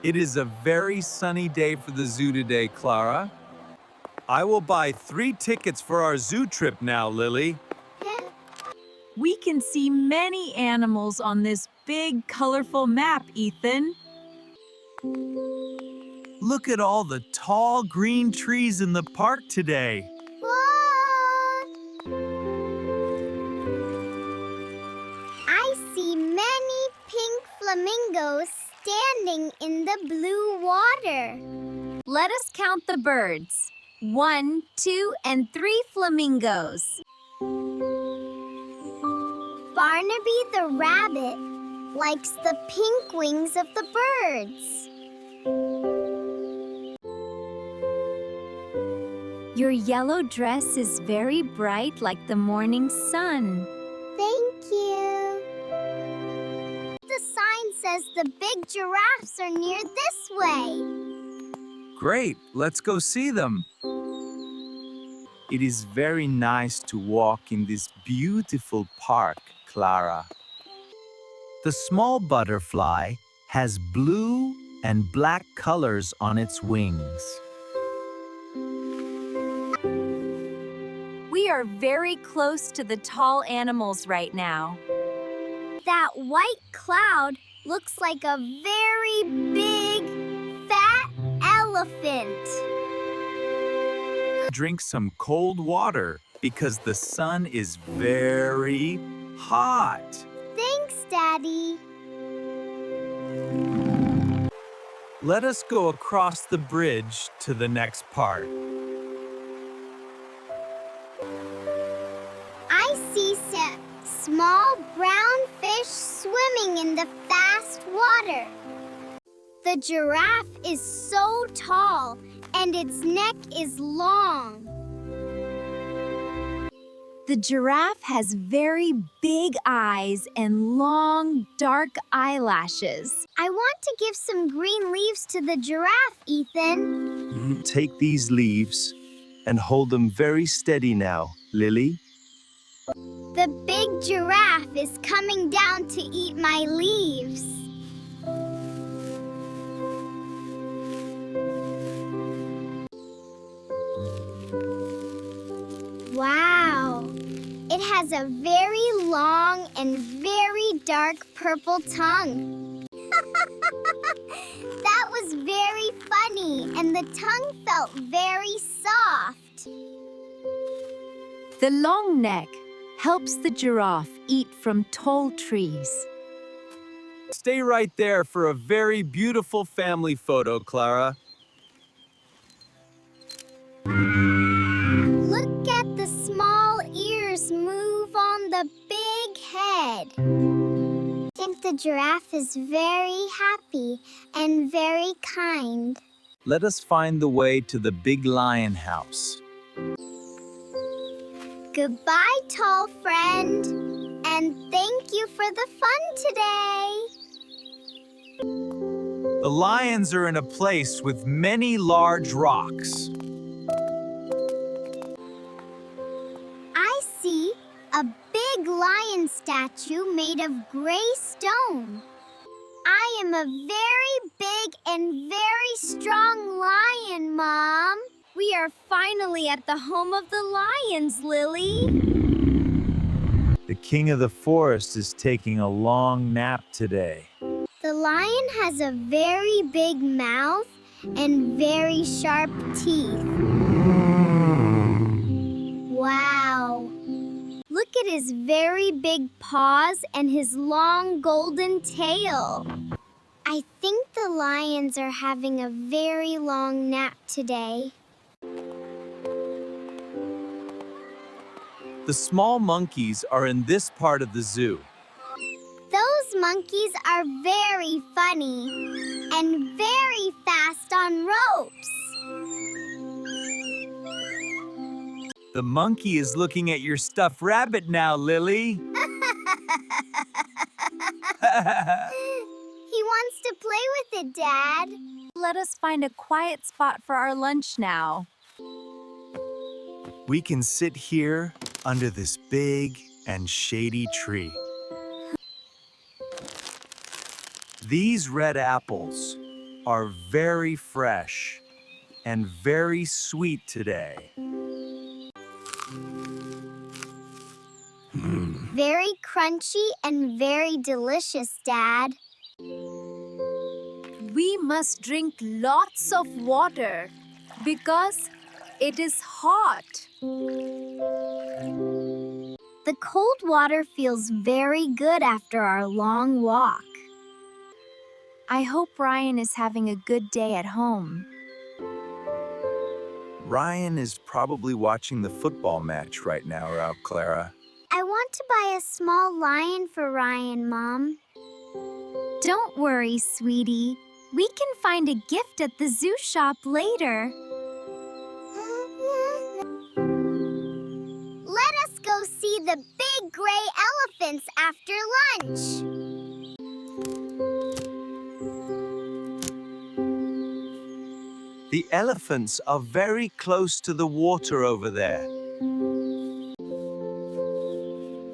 It is a very sunny day for the zoo today, Clara. I will buy 3 tickets for our zoo trip now, Lily. We can see many animals on this big, colorful map, Ethan. Look at all the tall green trees in the park today. I see many pink flamingos standing in the blue water. Let us count the birds. 1, 2, and 3 flamingos. Barnaby the rabbit likes the pink wings of the birds. Your yellow dress is very bright like the morning sun. Thank you. The sign says the big giraffes are near this way. Great, let's go see them. It is very nice to walk in this beautiful park, Clara. The small butterfly has blue and black colors on its wings. We are very close to the tall animals right now. That white cloud looks like a very big, fat elephant. Drink some cold water because the sun is very hot. Thanks, Daddy. Let us go across the bridge to the next part. I see some small brown fish swimming in the fast water. The giraffe is so tall and its neck is long. The giraffe has very big eyes and long, dark eyelashes. I want to give some green leaves to the giraffe, Ethan. Take these leaves and hold them very steady now, Lily. The big giraffe is coming down to eat my leaves. Wow! It has a very long and very dark purple tongue. That was very funny, and the tongue felt very soft. The long neck helps the giraffe eat from tall trees. Stay right there for a very beautiful family photo, Clara. Look at the small ears move on the big head. I think the giraffe is very happy and very kind. Let us find the way to the big lion house. Goodbye, tall friend, and thank you for the fun today. The lions are in a place with many large rocks. I see a big lion statue made of gray stone. I am a very big and very strong lion, Mom. We are finally at the home of the lions, Lily. The king of the forest is taking a long nap today. The lion has a very big mouth and very sharp teeth. Wow! Look at his very big paws and his long golden tail. I think the lions are having a very long nap today. The small monkeys are in this part of the zoo. Those monkeys are very funny and very fast on ropes. The monkey is looking at your stuffed rabbit now, Lily. He wants to play with it, Dad. Let us find a quiet spot for our lunch now. We can sit here under this big and shady tree. These red apples are very fresh and very sweet today. Very crunchy and very delicious, Dad. We must drink lots of water because it is hot. The cold water feels very good after our long walk. I hope Ryan is having a good day at home. Ryan is probably watching the football match right now, Clara. I want to buy a small lion for Ryan, Mom. Don't worry, sweetie. We can find a gift at the zoo shop later. Let us go see the big gray elephants after lunch. The elephants are very close to the water over there.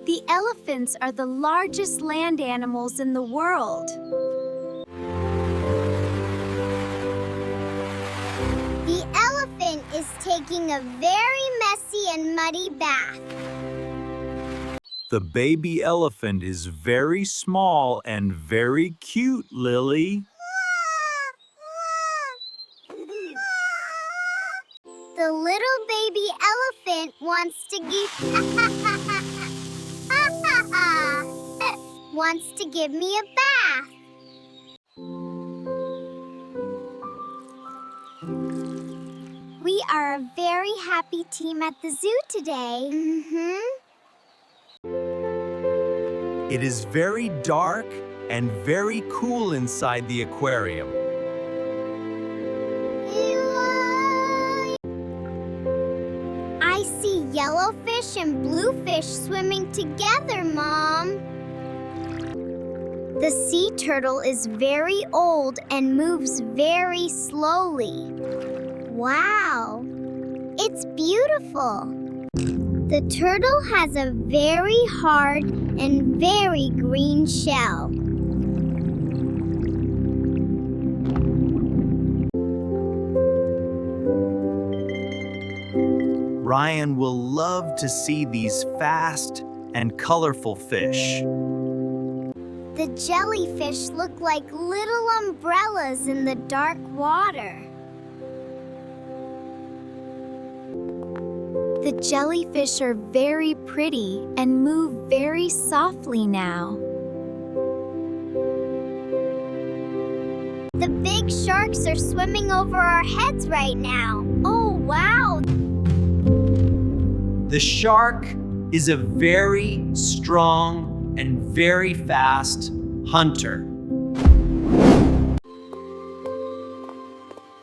The elephants are the largest land animals in the world. The elephant is taking a very messy and muddy bath. The baby elephant is very small and very cute, Lily. The little baby elephant wants to give me a bath. We are a very happy team at the zoo today. It is very dark and very cool inside the aquarium. I see yellowfish and bluefish swimming together, Mom. The sea turtle is very old and moves very slowly. Wow, it's beautiful. The turtle has a very hard and very green shell. Ryan will love to see these fast and colorful fish. The jellyfish look like little umbrellas in the dark water. The jellyfish are very pretty and move very softly now. The big sharks are swimming over our heads right now. Oh, wow! The shark is a very strong and very fast hunter.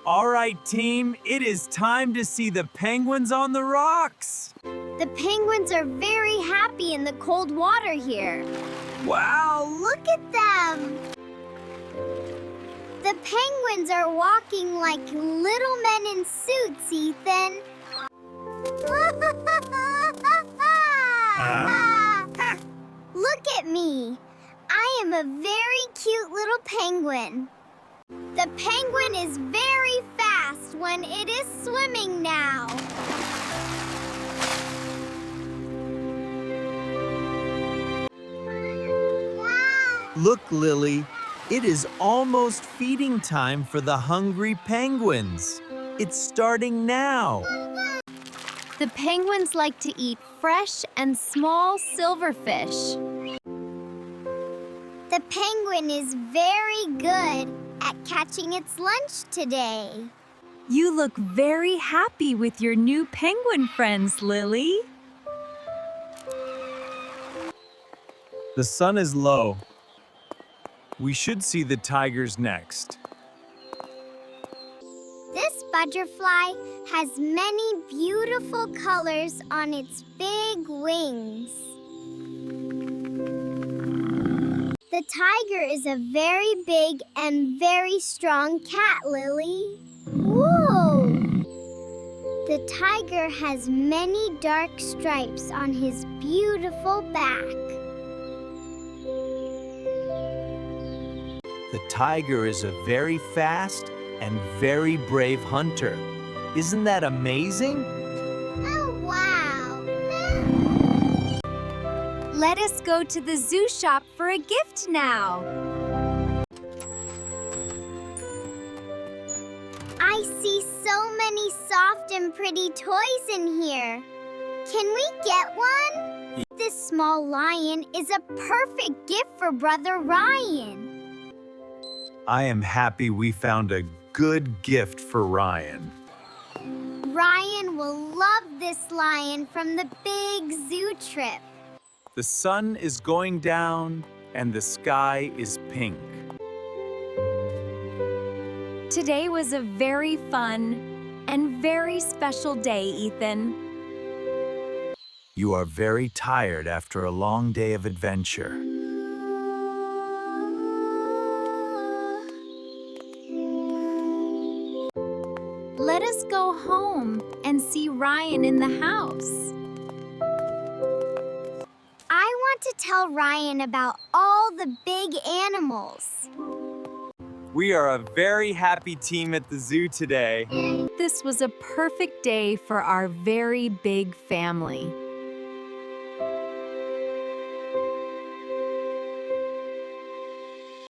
All right, team, it is time to see the penguins on the rocks. The penguins are very happy in the cold water here. Wow, Look at them! The penguins are walking like little men in suits, Ethan. Look at me. I am a very cute little penguin. The penguin is very fast when it is swimming now. look, Lily, it is almost feeding time for the hungry penguins. It's starting now. The penguins like to eat fresh and small silverfish. The penguin is very good at catching its lunch today. You look very happy with your new penguin friends, Lily. The sun is low. We should see the tigers next. This butterfly has many beautiful colors on its big wings. The tiger is a very big and very strong cat, Lily. Whoa! The tiger has many dark stripes on his beautiful back. The tiger is a very fast and very brave hunter. Isn't that amazing? Oh, wow. Let us go to the zoo shop for a gift now. I see so many soft and pretty toys in here. Can we get one? This small lion is a perfect gift for Brother Ryan. I am happy we found a good gift for Ryan. Ryan will love this lion from the big zoo trip. The sun is going down and the sky is pink. Today was a very fun and very special day, Ethan. You are very tired after a long day of adventure. Let us go home and see Ryan in the house. I want to tell Ryan about all the big animals. We are a very happy team at the zoo today. This was a perfect day for our very big family.